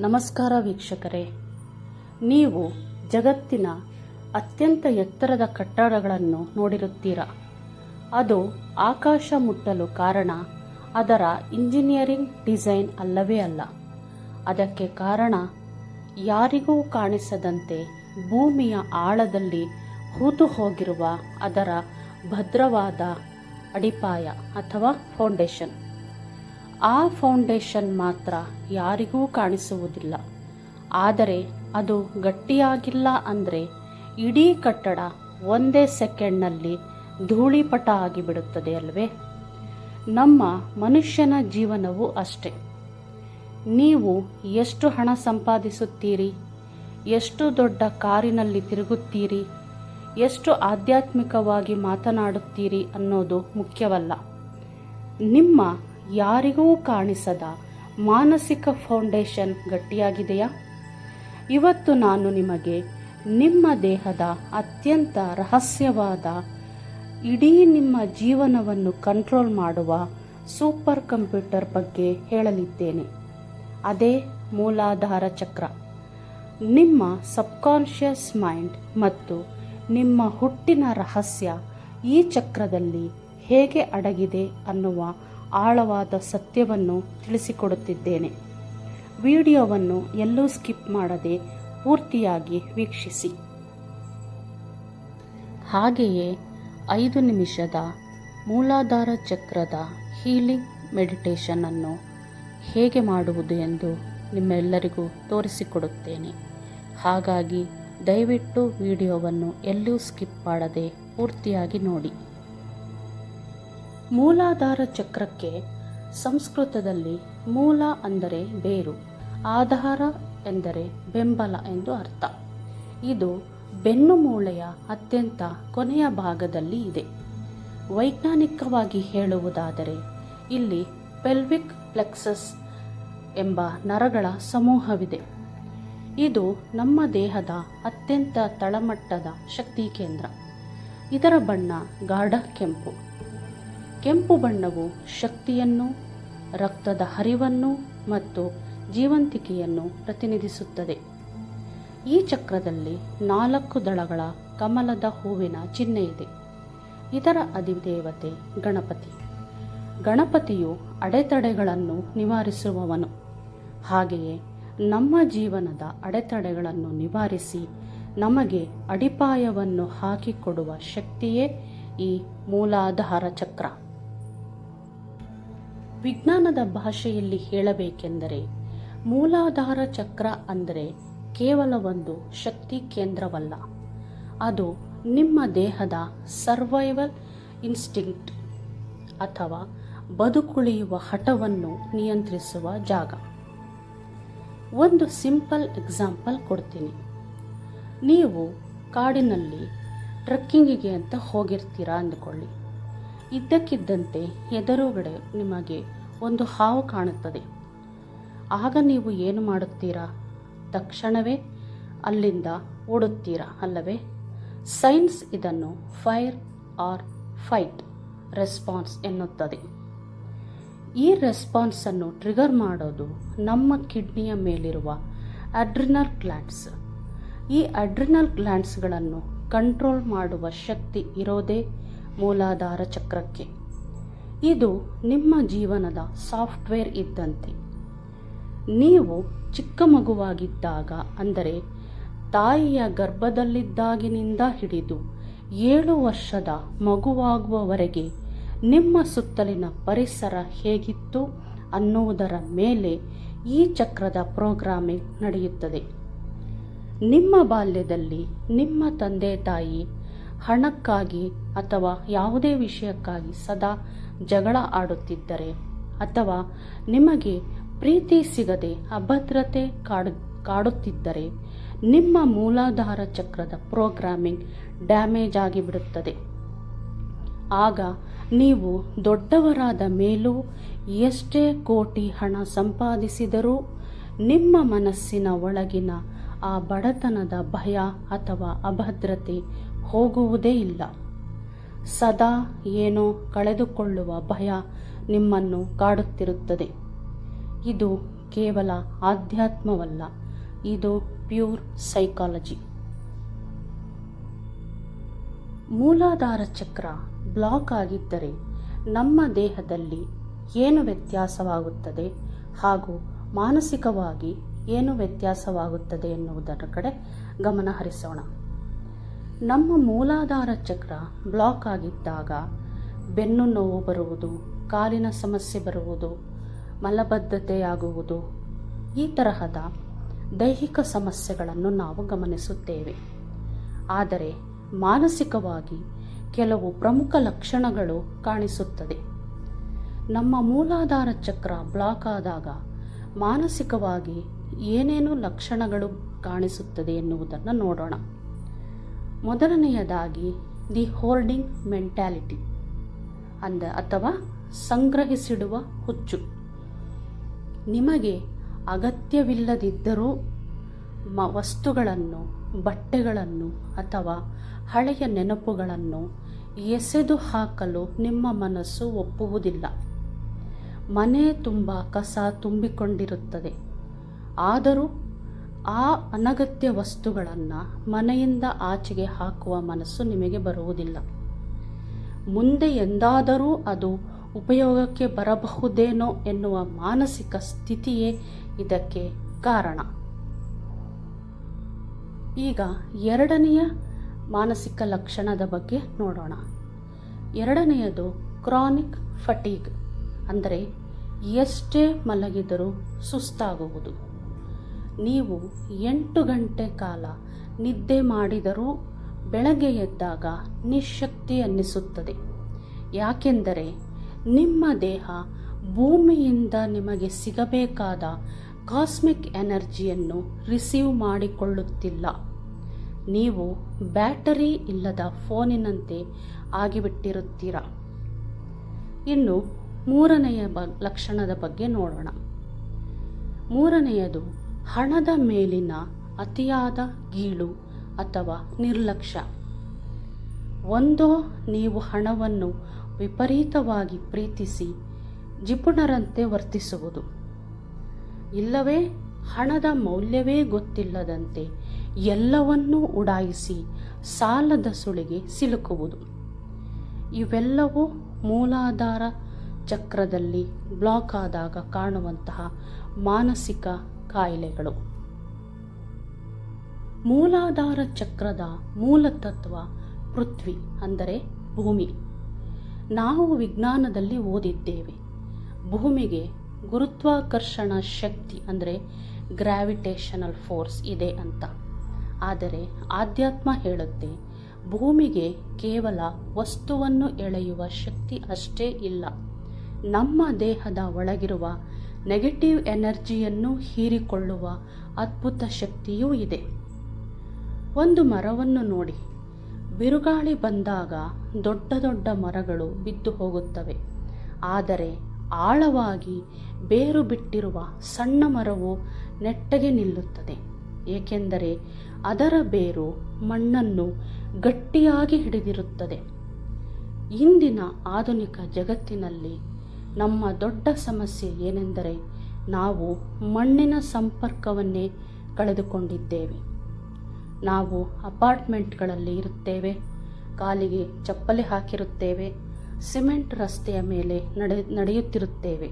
ನಮಸ್ಕಾರ ವೀಕ್ಷಕರೇ, ನೀವು ಜಗತ್ತಿನ ಅತ್ಯಂತ ಎತ್ತರದ ಕಟ್ಟಡಗಳನ್ನು ನೋಡಿರುತ್ತೀರಾ. ಅದು ಆಕಾಶ ಮುಟ್ಟಲು ಕಾರಣ ಅದರ ಇಂಜಿನಿಯರಿಂಗ್ ಡಿಸೈನ್ ಅಲ್ಲವೇ ಅಲ್ಲ. ಅದಕ್ಕೆ ಕಾರಣ ಯಾರಿಗೂ ಕಾಣಿಸದಂತೆ ಭೂಮಿಯ ಆಳದಲ್ಲಿ ಹೂತು ಹೋಗಿರುವ ಅದರ ಭದ್ರವಾದ ಅಡಿಪಾಯ ಅಥವಾ ಫೌಂಡೇಶನ್. ಆ ಫೌಂಡೇಶನ್ ಮಾತ್ರ ಯಾರಿಗೂ ಕಾಣಿಸುವುದಿಲ್ಲ. ಆದರೆ ಅದು ಗಟ್ಟಿಯಾಗಿಲ್ಲ ಅಂದರೆ ಇಡೀ ಕಟ್ಟಡ ಒಂದೇ ಸೆಕೆಂಡ್ನಲ್ಲಿ ಧೂಳಿಪಟ ಆಗಿಬಿಡುತ್ತದೆ ಅಲ್ವೇ? ನಮ್ಮ ಮನುಷ್ಯನ ಜೀವನವೂ ಅಷ್ಟೆ. ನೀವು ಎಷ್ಟು ಹಣ ಸಂಪಾದಿಸುತ್ತೀರಿ, ಎಷ್ಟು ದೊಡ್ಡ ಕಾರಿನಲ್ಲಿ ತಿರುಗುತ್ತೀರಿ, ಎಷ್ಟು ಆಧ್ಯಾತ್ಮಿಕವಾಗಿ ಮಾತನಾಡುತ್ತೀರಿ ಅನ್ನೋದು ಮುಖ್ಯವಲ್ಲ. ನಿಮ್ಮ ಯಾರಿಗೂ ಕಾಣಿಸದ ಮಾನಸಿಕ ಫೌಂಡೇಶನ್ ಗಟ್ಟಿಯಾಗಿದೆಯಾ? ಇವತ್ತು ನಾನು ನಿಮಗೆ ನಿಮ್ಮ ದೇಹದ ಅತ್ಯಂತ ರಹಸ್ಯವಾದ, ಇಡೀ ನಿಮ್ಮ ಜೀವನವನ್ನು ಕಂಟ್ರೋಲ್ ಮಾಡುವ ಸೂಪರ್ ಕಂಪ್ಯೂಟರ್ ಬಗ್ಗೆ ಹೇಳಲಿದ್ದೇನೆ. ಅದೇ ಮೂಲಾಧಾರ ಚಕ್ರ. ನಿಮ್ಮ ಸಬ್ಕಾನ್ಷಿಯಸ್ ಮೈಂಡ್ ಮತ್ತು ನಿಮ್ಮ ಹುಟ್ಟಿನ ರಹಸ್ಯ ಈ ಚಕ್ರದಲ್ಲಿ ಹೇಗೆ ಅಡಗಿದೆ ಅನ್ನುವ ಆಳವಾದ ಸತ್ಯವನ್ನು ತಿಳಿಸಿಕೊಡುತ್ತಿದ್ದೇನೆ. ವಿಡಿಯೋವನ್ನು ಎಲ್ಲೂ ಸ್ಕಿಪ್ ಮಾಡದೆ ಪೂರ್ತಿಯಾಗಿ ವೀಕ್ಷಿಸಿ. ಹಾಗೆಯೇ 5 ನಿಮಿಷದ ಮೂಲಾಧಾರ ಚಕ್ರದ ಹೀಲಿಂಗ್ ಮೆಡಿಟೇಷನ್ ಅನ್ನು ಹೇಗೆ ಮಾಡುವುದು ಎಂದು ನಿಮ್ಮೆಲ್ಲರಿಗೂ ತೋರಿಸಿಕೊಡುತ್ತೇನೆ. ಹಾಗಾಗಿ ದಯವಿಟ್ಟು ವಿಡಿಯೋವನ್ನು ಎಲ್ಲೂ ಸ್ಕಿಪ್ ಮಾಡದೆ ಪೂರ್ತಿಯಾಗಿ ನೋಡಿ. ಮೂಲಾಧಾರ ಚಕ್ರಕ್ಕೆ ಸಂಸ್ಕೃತದಲ್ಲಿ ಮೂಲ ಅಂದರೆ ಬೇರು, ಆಧಾರ ಎಂದರೆ ಬೆಂಬಲ ಎಂದು ಅರ್ಥ. ಇದು ಬೆನ್ನು ಮೂಳೆಯ ಅತ್ಯಂತ ಕೊನೆಯ ಭಾಗದಲ್ಲಿ ಇದೆ. ವೈಜ್ಞಾನಿಕವಾಗಿ ಹೇಳುವುದಾದರೆ ಇಲ್ಲಿ ಪೆಲ್ವಿಕ್ ಪ್ಲೆಕ್ಸಸ್ ಎಂಬ ನರಗಳ ಸಮೂಹವಿದೆ. ಇದು ನಮ್ಮ ದೇಹದ ಅತ್ಯಂತ ತಳಮಟ್ಟದ ಶಕ್ತಿ ಕೇಂದ್ರ. ಇದರ ಬಣ್ಣ ಗಾಢ ಕೆಂಪು. ಕೆಂಪು ಬಣ್ಣವು ಶಕ್ತಿಯನ್ನು, ರಕ್ತದ ಹರಿವನ್ನು ಮತ್ತು ಜೀವಂತಿಕೆಯನ್ನು ಪ್ರತಿನಿಧಿಸುತ್ತದೆ. ಈ ಚಕ್ರದಲ್ಲಿ 4 ದಳಗಳ ಕಮಲದ ಹೂವಿನ ಚಿಹ್ನೆ ಇದೆ. ಇದರ ಅಧಿದೇವತೆ ಗಣಪತಿ. ಗಣಪತಿಯು ಅಡೆತಡೆಗಳನ್ನು ನಿವಾರಿಸುವವನು. ಹಾಗೆಯೇ ನಮ್ಮ ಜೀವನದ ಅಡೆತಡೆಗಳನ್ನು ನಿವಾರಿಸಿ ನಮಗೆ ಅಡಿಪಾಯವನ್ನು ಹಾಕಿಕೊಡುವ ಶಕ್ತಿಯೇ ಈ ಮೂಲಾಧಾರ ಚಕ್ರ. ವಿಜ್ಞಾನದ ಭಾಷೆಯಲ್ಲಿ ಹೇಳಬೇಕೆಂದರೆ ಮೂಲಾಧಾರ ಚಕ್ರ ಅಂದರೆ ಕೇವಲ ಒಂದು ಶಕ್ತಿ ಕೇಂದ್ರವಲ್ಲ. ಅದು ನಿಮ್ಮ ದೇಹದ ಸರ್ವೈವಲ್ ಇನ್ಸ್ಟಿಂಕ್ಟ್ ಅಥವಾ ಬದುಕುಳಿಯುವ ಹಠವನ್ನು ನಿಯಂತ್ರಿಸುವ ಜಾಗ. ಒಂದು ಸಿಂಪಲ್ ಎಕ್ಸಾಂಪಲ್ ಕೊಡ್ತೀನಿ. ನೀವು ಕಾಡಿನಲ್ಲಿ ಟ್ರೆಕ್ಕಿಂಗಿಗೆ ಅಂತ ಹೋಗಿರ್ತೀರಾ ಅಂದುಕೊಳ್ಳಿ. ಇದ್ದಕ್ಕಿದ್ದಂತೆ ಎದುರುಗಡೆ ನಿಮಗೆ ಒಂದು ಹಾವು ಕಾಣುತ್ತದೆ. ಆಗ ನೀವು ಏನು ಮಾಡುತ್ತೀರಾ? ತಕ್ಷಣವೇ ಅಲ್ಲಿಂದ ಓಡುತ್ತೀರಾ ಅಲ್ಲವೇ? ಸೈನ್ಸ್ ಇದನ್ನು ಫೈರ್ ಆರ್ ಫೈಟ್ ರೆಸ್ಪಾನ್ಸ್ ಎನ್ನುತ್ತದೆ. ಈ ರೆಸ್ಪಾನ್ಸನ್ನು ಟ್ರಿಗರ್ ಮಾಡೋದು ನಮ್ಮ ಕಿಡ್ನಿಯ ಮೇಲಿರುವ ಅಡ್ರಿನಲ್ ಗ್ಲ್ಯಾಂಡ್ಸ್. ಈ ಅಡ್ರಿನಲ್ ಗ್ಲ್ಯಾಂಡ್ಸ್ಗಳನ್ನು ಕಂಟ್ರೋಲ್ ಮಾಡುವ ಶಕ್ತಿ ಇರೋದೇ ಮೂಲಾಧಾರ ಚಕ್ರಕ್ಕೆ. ಇದು ನಿಮ್ಮ ಜೀವನದ ಸಾಫ್ಟ್ವೇರ್ ಇದ್ದಂತೆ. ನೀವು ಚಿಕ್ಕ ಮಗುವಾಗಿದ್ದಾಗ, ಅಂದರೆ ತಾಯಿಯ ಗರ್ಭದಲ್ಲಿದ್ದಾಗಿನಿಂದ ಹಿಡಿದು 7 ವರ್ಷದ ಮಗುವಾಗುವವರೆಗೆ ನಿಮ್ಮ ಸುತ್ತಲಿನ ಪರಿಸರ ಹೇಗಿತ್ತು ಅನ್ನುವುದರ ಮೇಲೆ ಈ ಚಕ್ರದ ಪ್ರೋಗ್ರಾಮಿಂಗ್ ನಡೆಯುತ್ತದೆ. ನಿಮ್ಮ ಬಾಲ್ಯದಲ್ಲಿ ನಿಮ್ಮ ತಂದೆ ತಾಯಿ ಹಣಕ್ಕಾಗಿ ಅಥವಾ ಯಾವುದೇ ವಿಷಯಕ್ಕಾಗಿ ಸದಾ ಜಗಳ ಆಡುತ್ತಿದ್ದರೆ, ಅಥವಾ ನಿಮಗೆ ಪ್ರೀತಿ ಸಿಗದೆ ಅಭದ್ರತೆ ಕಾಡುತ್ತಿದ್ದರೆ, ನಿಮ್ಮ ಮೂಲಾಧಾರ ಚಕ್ರದ ಪ್ರೋಗ್ರಾಮಿಂಗ್ ಡ್ಯಾಮೇಜ್ ಆಗಿಬಿಡುತ್ತದೆ. ಆಗ ನೀವು ದೊಡ್ಡವರಾದ ಮೇಲೂ ಎಷ್ಟೇ ಕೋಟಿ ಹಣ ಸಂಪಾದಿಸಿದರೂ ನಿಮ್ಮ ಮನಸ್ಸಿನ ಒಳಗಿನ ಆ ಬಡತನದ ಭಯ ಅಥವಾ ಅಭದ್ರತೆ ಹೋಗುವುದೇ ಇಲ್ಲ. ಸದಾ ಏನೋ ಕಳೆದುಕೊಳ್ಳುವ ಭಯ ನಿಮ್ಮನ್ನು ಕಾಡುತ್ತಿರುತ್ತದೆ. ಇದು ಕೇವಲ ಆಧ್ಯಾತ್ಮವಲ್ಲ, ಇದು ಪ್ಯೂರ್ ಸೈಕಾಲಜಿ. ಮೂಲಾಧಾರ ಚಕ್ರ ಬ್ಲಾಕ್ ಆಗಿದ್ದರೆ ನಮ್ಮ ದೇಹದಲ್ಲಿ ಏನು ವ್ಯತ್ಯಾಸವಾಗುತ್ತದೆ ಹಾಗೂ ಮಾನಸಿಕವಾಗಿ ಏನು ವ್ಯತ್ಯಾಸವಾಗುತ್ತದೆ ಎನ್ನುವುದರ ಕಡೆ ಗಮನ ಹರಿಸೋಣ. ನಮ್ಮ ಮೂಲಾಧಾರ ಚಕ್ರ ಬ್ಲಾಕ್ ಆಗಿದ್ದಾಗ ಬೆನ್ನು ನೋವು ಬರುವುದು, ಕಾಲಿನ ಸಮಸ್ಯೆ ಬರುವುದು, ಮಲಬದ್ಧತೆಯಾಗುವುದು, ಈ ತರಹದ ದೈಹಿಕ ಸಮಸ್ಯೆಗಳನ್ನು ನಾವು ಗಮನಿಸುತ್ತೇವೆ. ಆದರೆ ಮಾನಸಿಕವಾಗಿ ಕೆಲವು ಪ್ರಮುಖ ಲಕ್ಷಣಗಳು ಕಾಣಿಸುತ್ತದೆ. ನಮ್ಮ ಮೂಲಾಧಾರ ಚಕ್ರ ಬ್ಲಾಕ್ ಆದಾಗ ಮಾನಸಿಕವಾಗಿ ಏನೇನು ಲಕ್ಷಣಗಳು ಕಾಣಿಸುತ್ತದೆ ಎನ್ನುವುದನ್ನು ನೋಡೋಣ. ಮೊದಲನೆಯದಾಗಿ ದಿ ಹೋರ್ಡಿಂಗ್ ಮೆಂಟ್ಯಾಲಿಟಿ ಅಥವಾ ಸಂಗ್ರಹಿಸಿಡುವ ಹುಚ್ಚು. ನಿಮಗೆ ಅಗತ್ಯವಿಲ್ಲದಿದ್ದರೂ ವಸ್ತುಗಳನ್ನು, ಬಟ್ಟೆಗಳನ್ನು ಅಥವಾ ಹಳೆಯ ನೆನಪುಗಳನ್ನು ಎಸೆದು ಹಾಕಲು ನಿಮ್ಮ ಮನಸ್ಸು ಒಪ್ಪುವುದಿಲ್ಲ. ಮನೆ ತುಂಬ ಕಸ ತುಂಬಿಕೊಂಡಿರುತ್ತದೆ, ಆದರೂ ಆ ಅನಗತ್ಯ ವಸ್ತುಗಳನ್ನು ಮನೆಯಿಂದ ಆಚೆಗೆ ಹಾಕುವ ಮನಸ್ಸು ನಿಮಗೆ ಬರುವುದಿಲ್ಲ. ಮುಂದೆ ಎಂದಾದರೂ ಅದು ಉಪಯೋಗಕ್ಕೆ ಬರಬಹುದೇನೋ ಎನ್ನುವ ಮಾನಸಿಕ ಸ್ಥಿತಿಯೇ ಇದಕ್ಕೆ ಕಾರಣ. ಈಗ ಎರಡನೆಯ ಮಾನಸಿಕ ಲಕ್ಷಣದ ಬಗ್ಗೆ ನೋಡೋಣ. ಎರಡನೆಯದು ಕ್ರಾನಿಕ್ ಫಟೀಗ್, ಅಂದರೆ ಎಷ್ಟೇ ಮಲಗಿದರೂ ಸುಸ್ತಾಗುವುದು. ನೀವು 8 ಗಂಟೆ ಕಾಲ ನಿದ್ದೆ ಮಾಡಿದರೂ ಬೆಳಗ್ಗೆ ಎದ್ದಾಗ ನಿಶ್ಶಕ್ತಿ ಅನ್ನಿಸುತ್ತದೆ. ಯಾಕೆಂದರೆ ನಿಮ್ಮ ದೇಹ ಭೂಮಿಯಿಂದ ನಿಮಗೆ ಸಿಗಬೇಕಾದ ಕಾಸ್ಮಿಕ್ ಎನರ್ಜಿಯನ್ನು ರಿಸೀವ್ ಮಾಡಿಕೊಳ್ಳುತ್ತಿಲ್ಲ. ನೀವು ಬ್ಯಾಟರಿ ಇಲ್ಲದ ಫೋನಿನಂತೆ ಆಗಿಬಿಟ್ಟಿರುತ್ತೀರ. ಇನ್ನು ಮೂರನೆಯ ಲಕ್ಷಣದ ಬಗ್ಗೆ ನೋಡೋಣ. ಮೂರನೆಯದು ಹಣದ ಮೇಲಿನ ಅತಿಯಾದ ಗೀಳು ಅಥವಾ ನಿರ್ಲಕ್ಷ್ಯ. ಒಂದೋ ನೀವು ಹಣವನ್ನು ವಿಪರೀತವಾಗಿ ಪ್ರೀತಿಸಿ ಜಿಪುಣರಂತೆ ವರ್ತಿಸುವುದು, ಇಲ್ಲವೇ ಹಣದ ಮೌಲ್ಯವೇ ಗೊತ್ತಿಲ್ಲದಂತೆ ಎಲ್ಲವನ್ನೂ ಉಡಾಯಿಸಿ ಸಾಲದ ಸುಳಿಗೆ ಸಿಲುಕುವುದು. ಇವೆಲ್ಲವೂ ಮೂಲಾಧಾರ ಚಕ್ರದಲ್ಲಿ ಬ್ಲಾಕ್ ಆದಾಗ ಕಾಣುವಂತಹ ಮಾನಸಿಕ ಕಾಯಿಲೆಗಳು. ಮೂಲಾಧಾರ ಚಕ್ರದ ಮೂಲ ತತ್ವ ಪೃಥ್ವಿ, ಅಂದರೆ ಭೂಮಿ. ನಾವು ವಿಜ್ಞಾನದಲ್ಲಿ ಓದಿದ್ದೇವೆ, ಭೂಮಿಗೆ ಗುರುತ್ವಾಕರ್ಷಣ ಶಕ್ತಿ ಅಂದರೆ ಗ್ರಾವಿಟೇಷನಲ್ ಫೋರ್ಸ್ ಇದೆ ಅಂತ. ಆದರೆ ಆಧ್ಯಾತ್ಮ ಹೇಳುತ್ತೆ, ಭೂಮಿಗೆ ಕೇವಲ ವಸ್ತುವನ್ನು ಎಳೆಯುವ ಶಕ್ತಿ ಅಷ್ಟೇ ಇಲ್ಲ, ನಮ್ಮ ದೇಹದ ಒಳಗಿರುವ ನೆಗೆಟಿವ್ ಎನರ್ಜಿಯನ್ನು ಹೀರಿಕೊಳ್ಳುವ ಅದ್ಭುತ ಶಕ್ತಿಯೂ ಇದೆ. ಒಂದು ಮರವನ್ನು ನೋಡಿ, ಬಿರುಗಾಳಿ ಬಂದಾಗ ದೊಡ್ಡ ದೊಡ್ಡ ಮರಗಳು ಬಿದ್ದು ಹೋಗುತ್ತವೆ. ಆದರೆ ಆಳವಾಗಿ ಬೇರು ಬಿಟ್ಟಿರುವ ಸಣ್ಣ ಮರವು ನೆಟ್ಟಗೆ ನಿಲ್ಲುತ್ತದೆ, ಏಕೆಂದರೆ ಅದರ ಬೇರು ಮಣ್ಣನ್ನು ಗಟ್ಟಿಯಾಗಿ ಹಿಡಿದಿರುತ್ತದೆ. ಇಂದಿನ ಆಧುನಿಕ ಜಗತ್ತಿನಲ್ಲಿ ನಮ್ಮ ದೊಡ್ಡ ಸಮಸ್ಯೆ ಏನೆಂದರೆ ನಾವು ಮಣ್ಣಿನ ಸಂಪರ್ಕವನ್ನೇ ಕಳೆದುಕೊಂಡಿದ್ದೇವೆ. ನಾವು ಅಪಾರ್ಟ್ಮೆಂಟ್ಗಳಲ್ಲಿ ಇರುತ್ತೇವೆ, ಕಾಲಿಗೆ ಚಪ್ಪಲಿ ಹಾಕಿರುತ್ತೇವೆ, ಸಿಮೆಂಟ್ ರಸ್ತೆಯ ಮೇಲೆ ನಡೆಯುತ್ತಿರುತ್ತೇವೆ.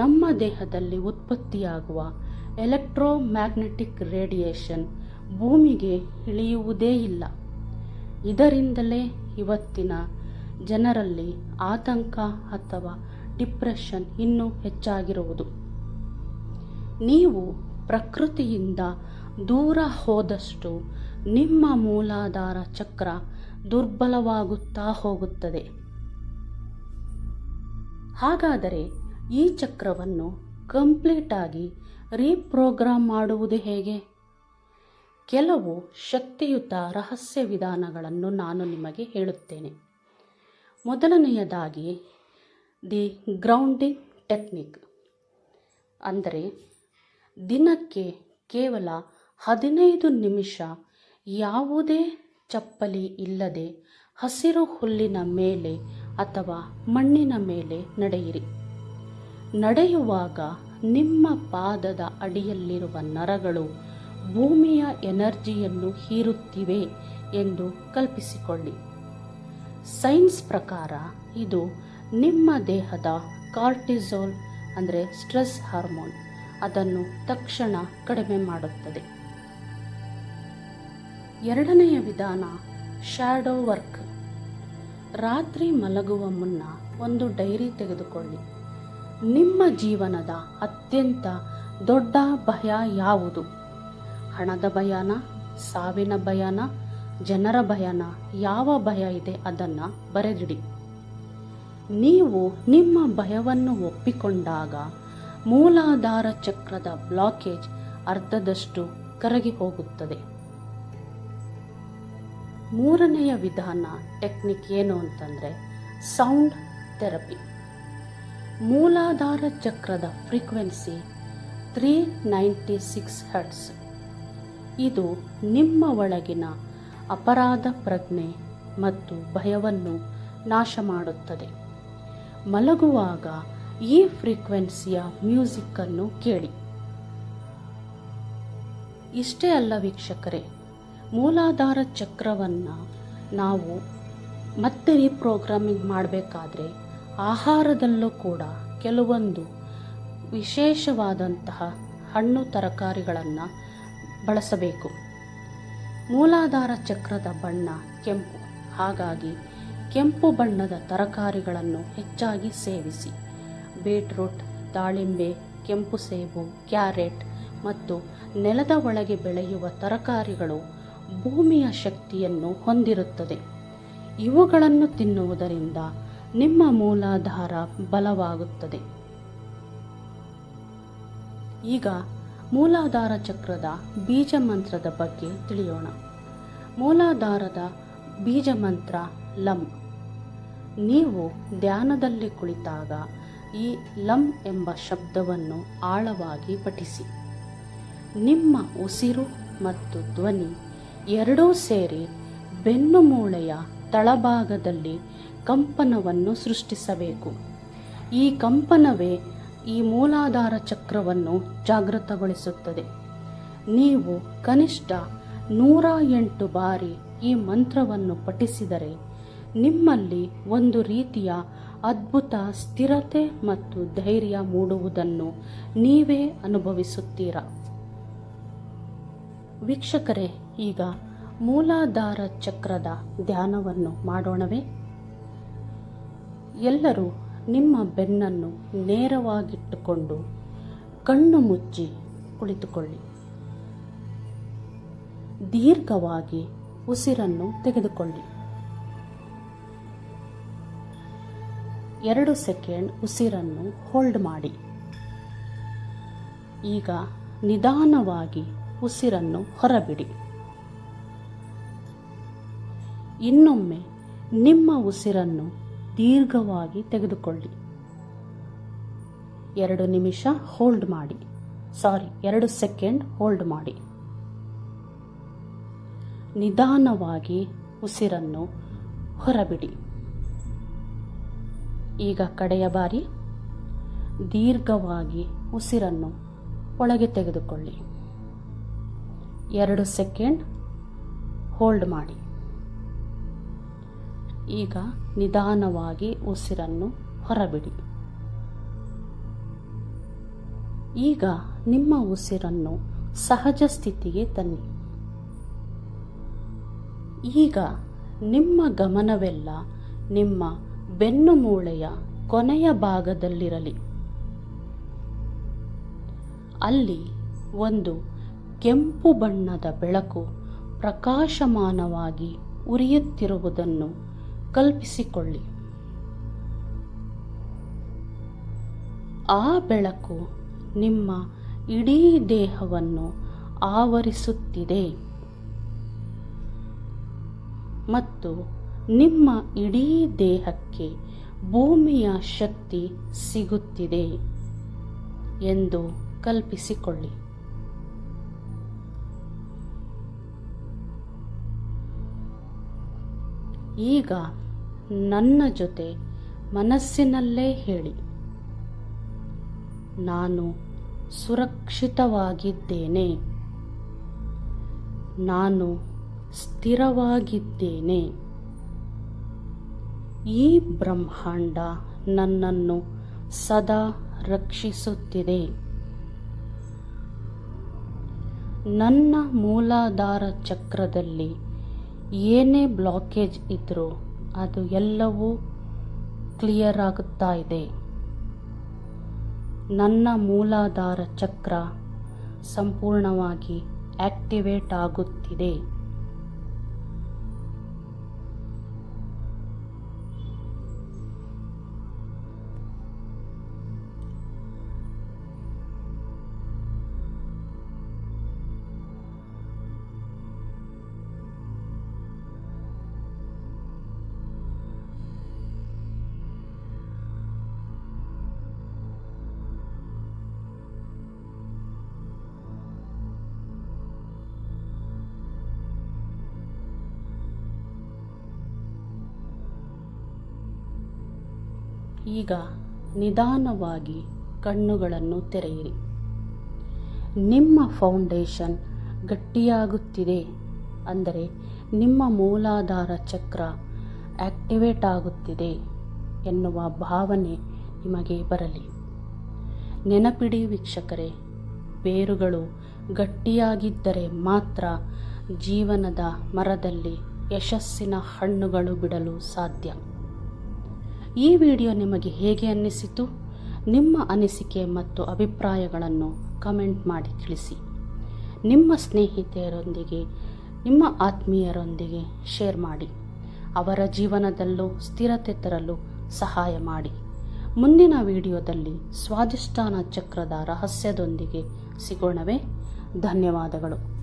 ನಮ್ಮ ದೇಹದಲ್ಲಿ ಉತ್ಪತ್ತಿಯಾಗುವ ಎಲೆಕ್ಟ್ರೋಮ್ಯಾಗ್ನೆಟಿಕ್ ರೇಡಿಯೇಷನ್ ಭೂಮಿಗೆ ಇಳಿಯುವುದೇ ಇಲ್ಲ. ಇದರಿಂದಲೇ ಇವತ್ತಿನ ಜನರಲ್ಲಿ ಆತಂಕ ಅಥವಾ ಡಿಪ್ರೆಷನ್ ಇನ್ನೂ ಹೆಚ್ಚಾಗಿರುವುದು. ನೀವು ಪ್ರಕೃತಿಯಿಂದ ದೂರ ಹೋದಷ್ಟು ನಿಮ್ಮ ಮೂಲಾಧಾರ ಚಕ್ರ ದುರ್ಬಲವಾಗುತ್ತಾ ಹೋಗುತ್ತದೆ. ಹಾಗಾದರೆ ಈ ಚಕ್ರವನ್ನು ಕಂಪ್ಲೀಟ್ ಆಗಿ ರೀಪ್ರೋಗ್ರಾಮ್ ಮಾಡುವುದು ಹೇಗೆ? ಕೆಲವು ಶಕ್ತಿಯುತ ರಹಸ್ಯ ವಿಧಾನಗಳನ್ನು ನಾನು ನಿಮಗೆ ಹೇಳುತ್ತೇನೆ. ಮೊದಲನೆಯದಾಗಿ ದಿ ಗ್ರೌಂಡಿಂಗ್ ಟೆಕ್ನಿಕ್, ಅಂದರೆ ದಿನಕ್ಕೆ ಕೇವಲ 15 ನಿಮಿಷ ಯಾವುದೇ ಚಪ್ಪಲಿ ಇಲ್ಲದೆ ಹಸಿರು ಹುಲ್ಲಿನ ಮೇಲೆ ಅಥವಾ ಮಣ್ಣಿನ ಮೇಲೆ ನಡೆಯಿರಿ. ನಡೆಯುವಾಗ ನಿಮ್ಮ ಪಾದದ ಅಡಿಯಲ್ಲಿರುವ ನರಗಳು ಭೂಮಿಯ ಎನರ್ಜಿಯನ್ನು ಹೀರುತ್ತಿವೆ ಎಂದು ಕಲ್ಪಿಸಿಕೊಳ್ಳಿ. ಸೈನ್ಸ್ ಪ್ರಕಾರ ಇದು ನಿಮ್ಮ ದೇಹದ ಕಾರ್ಟಿಸೋಲ್ ಅಂದರೆ ಸ್ಟ್ರೆಸ್ ಹಾರ್ಮೋನ್ ಅದನ್ನು ತಕ್ಷಣ ಕಡಿಮೆ ಮಾಡುತ್ತದೆ. ಎರಡನೆಯ ವಿಧಾನ ಶ್ಯಾಡೋ ವರ್ಕ್. ರಾತ್ರಿ ಮಲಗುವ ಮುನ್ನ ಒಂದು ಡೈರಿ ತೆಗೆದುಕೊಳ್ಳಿ. ನಿಮ್ಮ ಜೀವನದ ಅತ್ಯಂತ ದೊಡ್ಡ ಭಯ ಯಾವುದು? ಹಣದ ಭಯನ, ಸಾವಿನ ಭಯನ, ಜನರ ಭಯನ? ಯಾವ ಭಯ ಇದೆ ಅದನ್ನು ಬರೆದಿಡಿ. ನೀವು ನಿಮ್ಮ ಭಯವನ್ನು ಒಪ್ಪಿಕೊಂಡಾಗ ಮೂಲಾಧಾರ ಚಕ್ರದ ಬ್ಲಾಕೇಜ್ ಅರ್ಧದಷ್ಟು ಕರಗಿ ಹೋಗುತ್ತದೆ. ಮೂರನೆಯ ವಿಧಾನ ಟೆಕ್ನಿಕ್ ಏನು ಅಂತಂದರೆ ಸೌಂಡ್ ಥೆರಪಿ. ಮೂಲಾಧಾರ ಚಕ್ರದ ಫ್ರೀಕ್ವೆನ್ಸಿ 396 ಹರ್ಟ್ಸ್. ಇದು ನಿಮ್ಮ ಒಳಗಿನ ಅಪರಾಧ ಪ್ರಜ್ಞೆ ಮತ್ತು ಭಯವನ್ನು ನಾಶ ಮಾಡುತ್ತದೆ. ಮಲಗುವಾಗ ಈ ಫ್ರೀಕ್ವೆನ್ಸಿಯ ಮ್ಯೂಸಿಕ್ಕನ್ನು ಕೇಳಿ. ಇಷ್ಟೇ ಅಲ್ಲ ವೀಕ್ಷಕರೇ, ಮೂಲಾಧಾರ ಚಕ್ರವನ್ನು ನಾವು ಮತ್ತೆ ರೀಪ್ರೋಗ್ರಾಮಿಂಗ್ ಮಾಡಬೇಕಾದ್ರೆ ಆಹಾರದಲ್ಲೂ ಕೂಡ ಕೆಲವೊಂದು ವಿಶೇಷವಾದಂತಹ ಹಣ್ಣು ತರಕಾರಿಗಳನ್ನು ಬಳಸಬೇಕು. ಮೂಲಾಧಾರ ಚಕ್ರದ ಬಣ್ಣ ಕೆಂಪು, ಹಾಗಾಗಿ ಕೆಂಪು ಬಣ್ಣದ ತರಕಾರಿಗಳನ್ನು ಹೆಚ್ಚಾಗಿ ಸೇವಿಸಿ. ಬೀಟ್ರೂಟ್, ದಾಳಿಂಬೆ, ಕೆಂಪು ಸೇಬು, ಕ್ಯಾರೆಟ್ ಮತ್ತು ನೆಲದ ಒಳಗೆ ಬೆಳೆಯುವ ತರಕಾರಿಗಳು ಭೂಮಿಯ ಶಕ್ತಿಯನ್ನು ಹೊಂದಿರುತ್ತದೆ. ಇವುಗಳನ್ನು ತಿನ್ನುವುದರಿಂದ ನಿಮ್ಮ ಮೂಲಾಧಾರ ಬಲವಾಗುತ್ತದೆ. ಈಗ ಮೂಲಾಧಾರ ಚಕ್ರದ ಬೀಜ ಮಂತ್ರದ ಬಗ್ಗೆ ತಿಳಿಯೋಣ. ಮೂಲಾಧಾರದ ಬೀಜ ಮಂತ್ರ ಲಂ. ನೀವು ಧ್ಯಾನದಲ್ಲಿ ಕುಳಿತಾಗ ಈ ಲಂ ಎಂಬ ಶಬ್ದವನ್ನು ಆಳವಾಗಿ ಪಠಿಸಿ. ನಿಮ್ಮ ಉಸಿರು ಮತ್ತು ಧ್ವನಿ ಎರಡೂ ಸೇರಿ ಬೆನ್ನು ಮೂಳೆಯ ತಳಭಾಗದಲ್ಲಿ ಕಂಪನವನ್ನು ಸೃಷ್ಟಿಸಬೇಕು. ಈ ಕಂಪನವೇ ಈ ಮೂಲಾಧಾರ ಚಕ್ರವನ್ನು ಜಾಗೃತಗೊಳಿಸುತ್ತದೆ. ನೀವು ಕನಿಷ್ಠ 108 ಬಾರಿ ಈ ಮಂತ್ರವನ್ನು ಪಠಿಸಿದರೆ ನಿಮ್ಮಲ್ಲಿ ಒಂದು ರೀತಿಯ ಅದ್ಭುತ ಸ್ಥಿರತೆ ಮತ್ತು ಧೈರ್ಯ ಮೂಡುವುದನ್ನು ನೀವೇ ಅನುಭವಿಸುತ್ತೀರಾ. ವೀಕ್ಷಕರೇ, ಈಗ ಮೂಲಾಧಾರ ಚಕ್ರದ ಧ್ಯಾನವನ್ನು ಮಾಡೋಣವೇ? ಎಲ್ಲರೂ ನಿಮ್ಮ ಬೆನ್ನನ್ನು ನೇರವಾಗಿಟ್ಟುಕೊಂಡು ಕಣ್ಣು ಮುಚ್ಚಿ ಕುಳಿತುಕೊಳ್ಳಿ. ದೀರ್ಘವಾಗಿ ಉಸಿರನ್ನು ತೆಗೆದುಕೊಳ್ಳಿ. 2 ಸೆಕೆಂಡ್ ಉಸಿರನ್ನು ಹೋಲ್ಡ್ ಮಾಡಿ. ಈಗ ನಿಧಾನವಾಗಿ ಉಸಿರನ್ನು ಹೊರಬಿಡಿ. ಇನ್ನೊಮ್ಮೆ ನಿಮ್ಮ ಉಸಿರನ್ನು ದೀರ್ಘವಾಗಿ ತೆಗೆದುಕೊಳ್ಳಿ. 2 ನಿಮಿಷ ಹೋಲ್ಡ್ ಮಾಡಿ. 2 ಸೆಕೆಂಡ್ ಹೋಲ್ಡ್ ಮಾಡಿ. ನಿಧಾನವಾಗಿ ಉಸಿರನ್ನು ಹೊರಬಿಡಿ. ಈಗ ಕಡೆಯ ಬಾರಿ ದೀರ್ಘವಾಗಿ ಉಸಿರನ್ನು ಒಳಗೆ ತೆಗೆದುಕೊಳ್ಳಿ. 2 ಸೆಕೆಂಡ್ ಹೋಲ್ಡ್ ಮಾಡಿ. ಈಗ ನಿಧಾನವಾಗಿ ಉಸಿರನ್ನು ಹೊರಬಿಡಿ. ಈಗ ನಿಮ್ಮ ಉಸಿರನ್ನು ಸಹಜ ಸ್ಥಿತಿಗೆ ತನ್ನಿ. ಈಗ ನಿಮ್ಮ ಗಮನವೆಲ್ಲ ನಿಮ್ಮ ಬೆನ್ನು ಮೂಳೆಯ ಕೊನೆಯ ಭಾಗದಲ್ಲಿರಲಿ. ಅಲ್ಲಿ ಒಂದು ಕೆಂಪು ಬಣ್ಣದ ಬೆಳಕು ಪ್ರಕಾಶಮಾನವಾಗಿ ಉರಿಯುತ್ತಿರುವುದನ್ನು ಕಲ್ಪಿಸಿಕೊಳ್ಳಿ. ಆ ಬೆಳಕು ನಿಮ್ಮ ಇಡೀ ದೇಹವನ್ನು ಆವರಿಸುತ್ತಿದೆ ಮತ್ತು ನಿಮ್ಮ ಇಡೀ ದೇಹಕ್ಕೆ ಭೂಮಿಯ ಶಕ್ತಿ ಸಿಗುತ್ತಿದೆ ಎಂದು ಕಲ್ಪಿಸಿಕೊಳ್ಳಿ. ಈಗ ನನ್ನ ಜೊತೆ ಮನಸ್ಸಿನಲ್ಲೇ ಹೇಳಿ, ನಾನು ಸುರಕ್ಷಿತವಾಗಿದ್ದೇನೆ. ನಾನು ಸ್ಥಿರವಾಗಿದ್ದೇನೆ. ಈ ಬ್ರಹ್ಮಾಂಡ ನನ್ನನ್ನು ಸದಾ ರಕ್ಷಿಸುತ್ತಿದೆ. ನನ್ನ ಮೂಲಾಧಾರ ಚಕ್ರದಲ್ಲಿ ಏನೇ ಬ್ಲಾಕೇಜ್ ಇದ್ದರೂ ಅದು ಎಲ್ಲವೂ ಕ್ಲಿಯರ್ ಆಗುತ್ತಾ ಇದೆ. ನನ್ನ ಮೂಲಾಧಾರ ಚಕ್ರ ಸಂಪೂರ್ಣವಾಗಿ ಆಕ್ಟಿವೇಟ್ ಆಗುತ್ತಿದೆ. ಈಗ ನಿಧಾನವಾಗಿ ಕಣ್ಣುಗಳನ್ನು ತೆರೆಯಿರಿ. ನಿಮ್ಮ ಫೌಂಡೇಶನ್ ಗಟ್ಟಿಯಾಗುತ್ತಿದೆ, ಅಂದರೆ ನಿಮ್ಮ ಮೂಲಾಧಾರ ಚಕ್ರ ಆಕ್ಟಿವೇಟ್ ಆಗುತ್ತಿದೆ ಎನ್ನುವ ಭಾವನೆ ನಿಮಗೆ ಬರಲಿ. ನೆನಪಿಡಿ ವೀಕ್ಷಕರೇ, ಬೇರುಗಳು ಗಟ್ಟಿಯಾಗಿದ್ದರೆ ಮಾತ್ರ ಜೀವನದ ಮರದಲ್ಲಿ ಯಶಸ್ಸಿನ ಹಣ್ಣುಗಳು ಬಿಡಲು ಸಾಧ್ಯ. ಈ ವಿಡಿಯೋ ನಿಮಗೆ ಹೇಗೆ ಅನ್ನಿಸಿತು? ನಿಮ್ಮ ಅನಿಸಿಕೆ ಮತ್ತು ಅಭಿಪ್ರಾಯಗಳನ್ನು ಕಮೆಂಟ್ ಮಾಡಿ ತಿಳಿಸಿ. ನಿಮ್ಮ ಸ್ನೇಹಿತೆಯರೊಂದಿಗೆ, ನಿಮ್ಮ ಆತ್ಮೀಯರೊಂದಿಗೆ ಶೇರ್ ಮಾಡಿ. ಅವರ ಜೀವನದಲ್ಲೂ ಸ್ಥಿರತೆ ತರಲು ಸಹಾಯ ಮಾಡಿ. ಮುಂದಿನ ವಿಡಿಯೋದಲ್ಲಿ ಸ್ವಾಧಿಷ್ಠಾನ ಚಕ್ರದ ರಹಸ್ಯದೊಂದಿಗೆ ಸಿಗೋಣವೇ? ಧನ್ಯವಾದಗಳು.